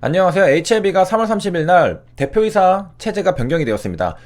안녕하세요. HLB가 3월 30일 날 대표이사 체제가 변경이 되었습니다.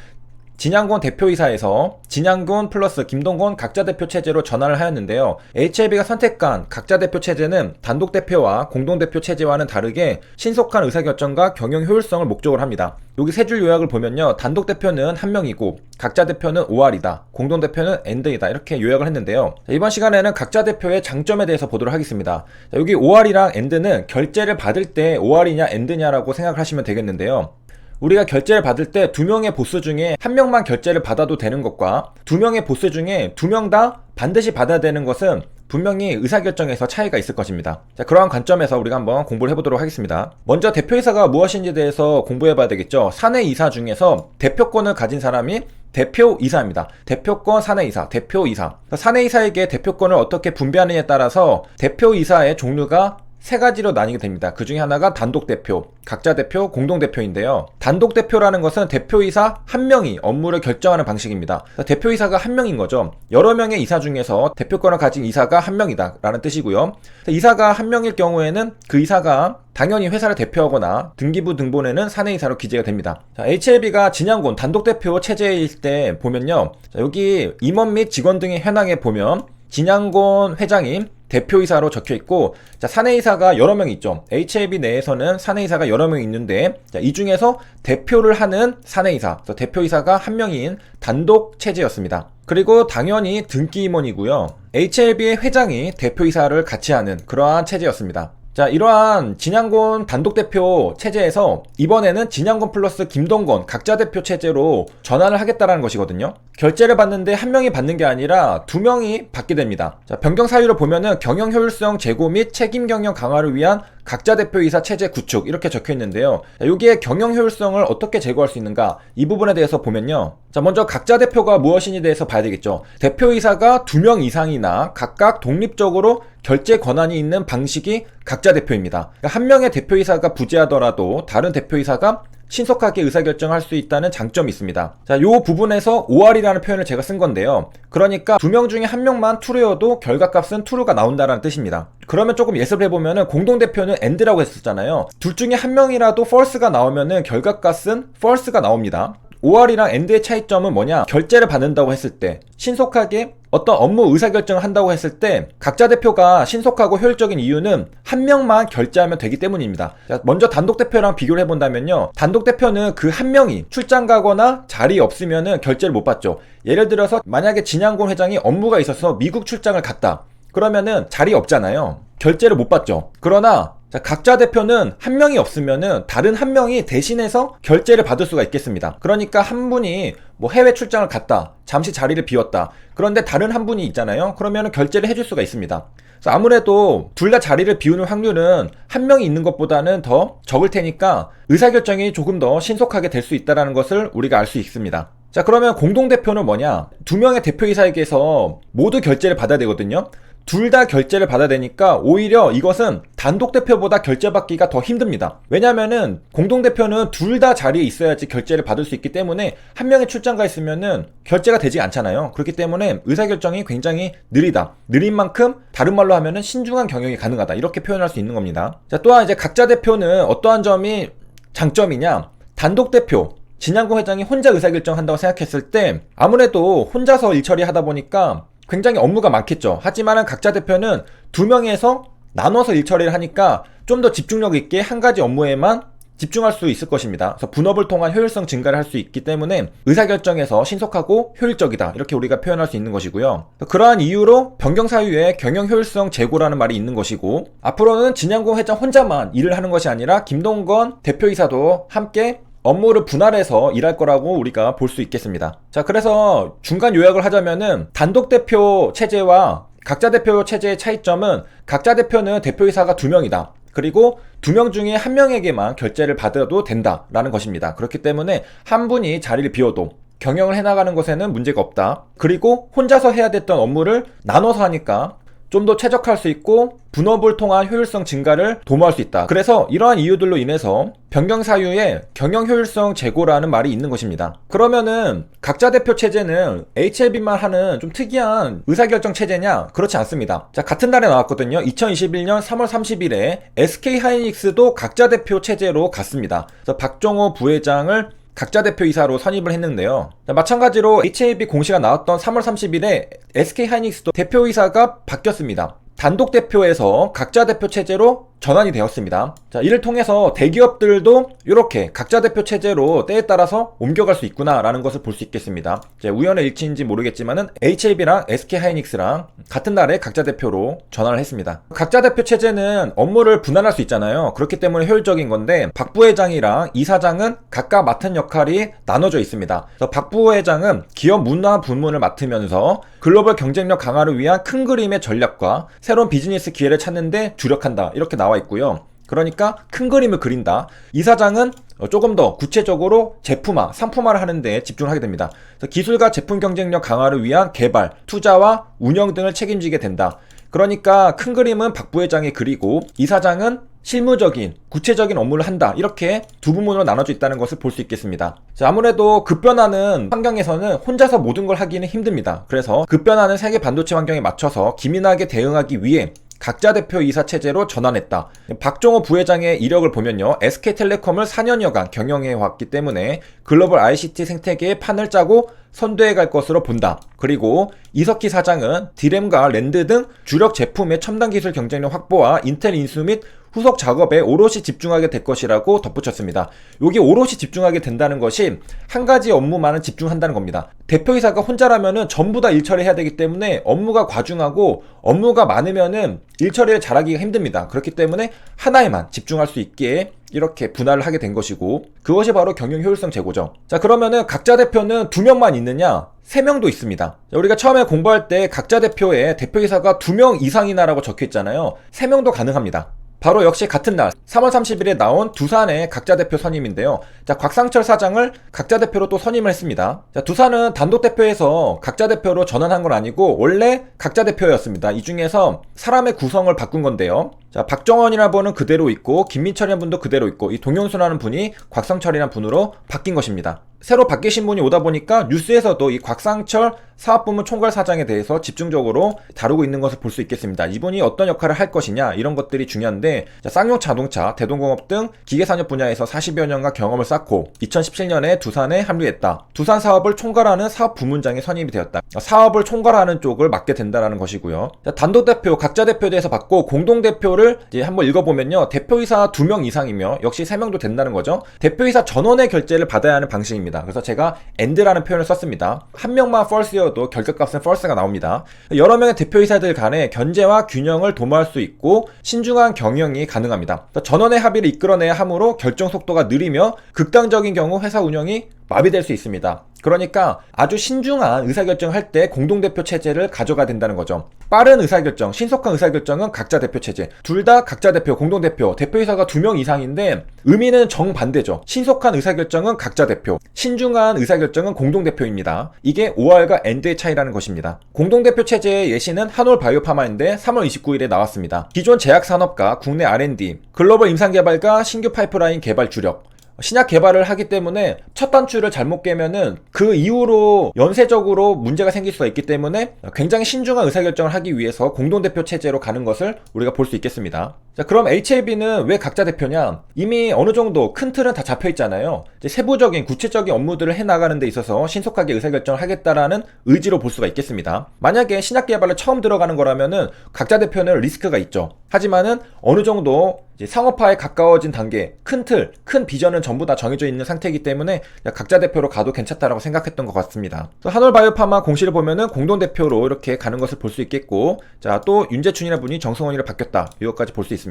진양곤 대표이사에서 진양곤 플러스 김동건 각자 대표 체제로 전환을 하였는데요. HLB가 선택한 각자 대표 체제는 단독 대표와 공동 대표 체제와는 다르게 신속한 의사결정과 경영 효율성을 목적으로 합니다. 여기 세 줄 요약을 보면요. 단독 대표는 한 명이고 각자 대표는 OR이다. 공동 대표는 AND이다. 이렇게 요약을 했는데요. 이번 시간에는 각자 대표의 장점에 대해서 보도록 하겠습니다. 여기 OR이랑 AND는 결제를 받을 때 OR이냐 AND냐라고 생각을 하시면 되겠는데요. 우리가 결제를 받을 때 두 명의 보스 중에 한 명만 결제를 받아도 되는 것과 두 명의 보스 중에 두 명 다 반드시 받아야 되는 것은 분명히 의사결정에서 차이가 있을 것입니다. 자, 그러한 관점에서 우리가 한번 공부를 해보도록 하겠습니다. 먼저 대표이사가 무엇인지에 대해서 공부해봐야 되겠죠. 사내이사 중에서 대표권을 가진 사람이 대표이사입니다. 대표권 사내이사, 대표이사. 사내이사에게 대표권을 어떻게 분배하느냐에 따라서 대표이사의 종류가 세 가지로 나뉘게 됩니다. 그 중에 하나가 단독 대표, 각자 대표, 공동 대표인데요. 단독 대표라는 것은 대표이사 한 명이 업무를 결정하는 방식입니다. 대표이사가 한 명인 거죠. 여러 명의 이사 중에서 대표권을 가진 이사가 한 명이다 라는 뜻이고요. 이사가 한 명일 경우에는 그 이사가 당연히 회사를 대표하거나 등기부 등본에는 사내이사로 기재가 됩니다. HLB가 진양곤 단독 대표 체제일 때 보면요. 여기 임원 및 직원 등의 현황에 보면 진양곤 회장이 대표이사로 적혀있고, 사내이사가 여러 명 있죠. HLB 내에서는 사내이사가 여러 명 있는데, 이 중에서 대표를 하는 사내이사, 대표이사가 한 명인 단독 체제였습니다. 그리고 당연히 등기 임원이고요. HLB의 회장이 대표이사를 같이 하는 그러한 체제였습니다. 자, 이러한 진양곤 단독 대표 체제에서 이번에는 진양곤 플러스 김동건 각자 대표 체제로 전환을 하겠다라는 것이거든요. 결제를 받는데 한 명이 받는 게 아니라 두 명이 받게 됩니다. 자, 변경 사유를 보면은 경영 효율성 제고 및 책임 경영 강화를 위한 각자 대표이사 체제 구축 이렇게 적혀 있는데요. 여기에 경영 효율성을 어떻게 제고할 수 있는가 이 부분에 대해서 보면요. 자, 먼저 각자 대표가 무엇인지에 대해서 봐야 되겠죠. 대표이사가 2명 이상이나 각각 독립적으로 결제 권한이 있는 방식이 각자 대표입니다. 그러니까 한 명의 대표이사가 부재하더라도 다른 대표이사가 신속하게 의사결정할 수 있다는 장점이 있습니다. 자, 요 부분에서 OR이라는 표현을 제가 쓴 건데요. 그러니까 두 명 중에 한 명만 true여도 결과값은 true가 나온다라는 뜻입니다. 그러면 조금 예습을 해보면은 공동대표는 AND라고 했었잖아요. 둘 중에 한 명이라도 false가 나오면은 결과값은 false가 나옵니다. OR이랑 AND의 차이점은 뭐냐? 결제를 받는다고 했을 때 신속하게 어떤 업무 의사결정을 한다고 했을 때 각자 대표가 신속하고 효율적인 이유는 한 명만 결제하면 되기 때문입니다. 먼저 단독 대표랑 비교를 해본다면요. 단독 대표는 그 한 명이 출장 가거나 자리 없으면은 결제를 못 받죠. 예를 들어서 만약에 진양곤 회장이 업무가 있어서 미국 출장을 갔다. 그러면은 자리 없잖아요. 결제를 못 받죠. 그러나 각자 대표는 한 명이 없으면은 다른 한 명이 대신해서 결제를 받을 수가 있겠습니다. 그러니까 한 분이 뭐 해외 출장을 갔다. 잠시 자리를 비웠다. 그런데 다른 한 분이 있잖아요. 그러면은 결제를 해줄 수가 있습니다. 그래서 아무래도 둘 다 자리를 비우는 확률은 한 명이 있는 것보다는 더 적을 테니까 의사결정이 조금 더 신속하게 될 수 있다는 것을 우리가 알 수 있습니다. 자, 그러면 공동대표는 뭐냐? 두 명의 대표이사에게서 모두 결제를 받아야 되거든요. 둘 다 결제를 받아야 되니까 오히려 이것은 단독 대표보다 결제받기가 더 힘듭니다. 왜냐면은 공동대표는 둘 다 자리에 있어야지 결제를 받을 수 있기 때문에 한 명이 출장 가 있으면은 결제가 되지 않잖아요. 그렇기 때문에 의사결정이 굉장히 느리다. 느린 만큼 다른 말로 하면은 신중한 경영이 가능하다. 이렇게 표현할 수 있는 겁니다. 자, 또한 이제 각자 대표는 어떠한 점이 장점이냐? 단독 대표 진양곤 회장이 혼자 의사결정한다고 생각했을 때 아무래도 혼자서 일처리 하다 보니까 굉장히 업무가 많겠죠. 하지만 각자 대표는 두 명에서 나눠서 일처리를 하니까 좀 더 집중력 있게 한 가지 업무에만 집중할 수 있을 것입니다. 그래서 분업을 통한 효율성 증가를 할 수 있기 때문에 의사결정에서 신속하고 효율적이다. 이렇게 우리가 표현할 수 있는 것이고요. 그러한 이유로 변경 사유에 경영 효율성 제고라는 말이 있는 것이고 앞으로는 진양곤 회장 혼자만 일을 하는 것이 아니라 김동건 대표이사도 함께 업무를 분할해서 일할 거라고 우리가 볼 수 있겠습니다. 자, 그래서 중간 요약을 하자면은 단독 대표 체제와 각자 대표 체제의 차이점은 각자 대표는 대표이사가 2명이다. 그리고 2명 중에 한 명에게만 결제를 받아도 된다라는 것입니다. 그렇기 때문에 한 분이 자리를 비워도 경영을 해나가는 것에는 문제가 없다. 그리고 혼자서 해야 됐던 업무를 나눠서 하니까 좀 더 최적화할 수 있고 분업을 통한 효율성 증가를 도모할 수 있다. 그래서 이러한 이유들로 인해서 변경 사유에 경영 효율성 제고라는 말이 있는 것입니다. 그러면은 각자 대표 체제는 HLB만 하는 좀 특이한 의사결정 체제냐? 그렇지 않습니다. 자, 같은 날에 나왔거든요. 2021년 3월 30일에 SK하이닉스도 각자 대표 체제로 갔습니다. 그래서 박종호 부회장을 각자 대표이사로 선임을 했는데요. 마찬가지로 HLB 공시가 나왔던 3월 30일에 SK하이닉스도 대표이사가 바뀌었습니다. 단독 대표에서 각자 대표 체제로 전환이 되었습니다. 자, 이를 통해서 대기업들도 이렇게 각자 대표 체제로 때에 따라서 옮겨갈 수 있구나라는 것을 볼 수 있겠습니다. 우연의 일치인지 모르겠지만은 HLB랑 SK하이닉스랑 같은 날에 각자 대표로 전환을 했습니다. 각자 대표 체제는 업무를 분할할 수 있잖아요. 그렇기 때문에 효율적인 건데 박 부회장이랑 이사장은 각각 맡은 역할이 나눠져 있습니다. 그래서 박 부회장은 기업 문화 부문을 맡으면서 글로벌 경쟁력 강화를 위한 큰 그림의 전략과 새로운 비즈니스 기회를 찾는 데 주력한다. 이렇게 나와 있고요. 그러니까 큰 그림을 그린다. 이사장은 조금 더 구체적으로 제품화, 상품화를 하는 데 집중을 하게 됩니다. 그래서 기술과 제품 경쟁력 강화를 위한 개발, 투자와 운영 등을 책임지게 된다. 그러니까 큰 그림은 박 부회장이 그리고 이사장은 실무적인, 구체적인 업무를 한다. 이렇게 두 부문으로 나눠져 있다는 것을 볼 수 있겠습니다. 자, 아무래도 급변하는 환경에서는 혼자서 모든 걸 하기는 힘듭니다. 그래서 급변하는 세계 반도체 환경에 맞춰서 기민하게 대응하기 위해 각자 대표 이사 체제로 전환했다. 박종호 부회장의 이력을 보면요. SK텔레콤을 4년여간 경영해 왔기 때문에 글로벌 ICT 생태계의 판을 짜고 선도해 갈 것으로 본다. 그리고 이석희 사장은 디램과 랜드 등 주력 제품의 첨단 기술 경쟁력 확보와 인텔 인수 및 후속 작업에 오롯이 집중하게 될 것이라고 덧붙였습니다. 여기 오롯이 집중하게 된다는 것이 한 가지 업무만은 집중한다는 겁니다. 대표이사가 혼자라면은 전부 다 일처리 해야 되기 때문에 업무가 과중하고 업무가 많으면은 일처리를 잘하기가 힘듭니다. 그렇기 때문에 하나에만 집중할 수 있게 이렇게 분할을 하게 된 것이고 그것이 바로 경영 효율성 제고죠. 자, 그러면은 각자 대표는 2명만 있느냐? 3명도 있습니다. 자, 우리가 처음에 공부할 때 각자 대표에 대표이사가 2명 이상이나라고 적혀 있잖아요. 3명도 가능합니다. 바로 역시 같은 날 3월 30일에 나온 두산의 각자 대표 선임인데요. 자, 곽상철 사장을 각자 대표로 또 선임을 했습니다. 자, 두산은 단독 대표에서 각자 대표로 전환한 건 아니고 원래 각자 대표였습니다. 이 중에서 사람의 구성을 바꾼 건데요. 자, 박정원이라는 분은 그대로 있고 김민철이라는 분도 그대로 있고 이 동영수라는 분이 곽상철이라는 분으로 바뀐 것입니다. 새로 바뀌신 분이 오다 보니까 뉴스에서도 이 곽상철 사업부문 총괄 사장에 대해서 집중적으로 다루고 있는 것을 볼 수 있겠습니다. 이분이 어떤 역할을 할 것이냐 이런 것들이 중요한데 자, 쌍용 자동차, 대동공업 등 기계산업 분야에서 40여 년간 경험을 쌓고 2017년에 두산에 합류했다. 두산 사업을 총괄하는 사업부문장에 선임이 되었다. 사업을 총괄하는 쪽을 맡게 된다는 것이고요. 자, 단독 대표, 각자 대표에 대해서 받고 공동 대표를 이제 한번 읽어보면요. 대표이사 2명 이상이며 역시 3명도 된다는 거죠. 대표이사 전원의 결재를 받아야 하는 방식입니다. 그래서 제가 and라는 표현을 썼습니다. 한 명만 false여도 결격값은 false가 나옵니다. 여러 명의 대표이사들 간의 견제와 균형을 도모할 수 있고 신중한 경영이 가능합니다. 전원의 합의를 이끌어내야 하므로 결정 속도가 느리며 극단적인 경우 회사 운영이 마비될 수 있습니다. 그러니까 아주 신중한 의사결정을 할 때 공동대표 체제를 가져가야 된다는 거죠. 빠른 의사결정, 신속한 의사결정은 각자 대표 체제. 둘 다 각자 대표, 공동대표, 대표이사가 2명 이상인데 의미는 정반대죠. 신속한 의사결정은 각자 대표, 신중한 의사결정은 공동대표입니다. 이게 OR과 AND의 차이라는 것입니다. 공동대표 체제의 예시는 한올바이오파마인데 3월 29일에 나왔습니다. 기존 제약산업과 국내 R&D, 글로벌 임상개발과 신규 파이프라인 개발 주력, 신약 개발을 하기 때문에 첫 단추를 잘못 깨면은 그 이후로 연쇄적으로 문제가 생길 수가 있기 때문에 굉장히 신중한 의사결정을 하기 위해서 공동대표 체제로 가는 것을 우리가 볼 수 있겠습니다. 자, 그럼 HLB는 왜 각자 대표냐? 이미 어느 정도 큰 틀은 다 잡혀 있잖아요. 이제 세부적인 구체적인 업무들을 해나가는 데 있어서 신속하게 의사결정을 하겠다라는 의지로 볼 수가 있겠습니다. 만약에 신약 개발을 처음 들어가는 거라면은 각자 대표는 리스크가 있죠. 하지만은 어느 정도 이제 상업화에 가까워진 단계, 큰 틀, 큰 비전은 전부 다 정해져 있는 상태이기 때문에 각자 대표로 가도 괜찮다라고 생각했던 것 같습니다. 한올바이오파마 공시를 보면은 공동대표로 이렇게 가는 것을 볼 수 있겠고, 자, 또 윤재춘이라는 분이 정승원이로 바뀌었다. 이것까지 볼 수 있습니다.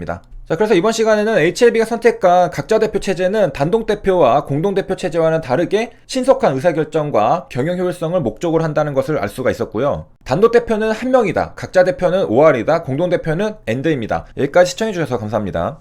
자, 그래서 이번 시간에는 HLB가 선택한 각자 대표 체제는 단독 대표와 공동대표 체제와는 다르게 신속한 의사결정과 경영 효율성을 목적으로 한다는 것을 알 수가 있었고요. 단독 대표는 한 명이다. 각자 대표는 OR이다. 공동대표는 AND입니다. 여기까지 시청해주셔서 감사합니다.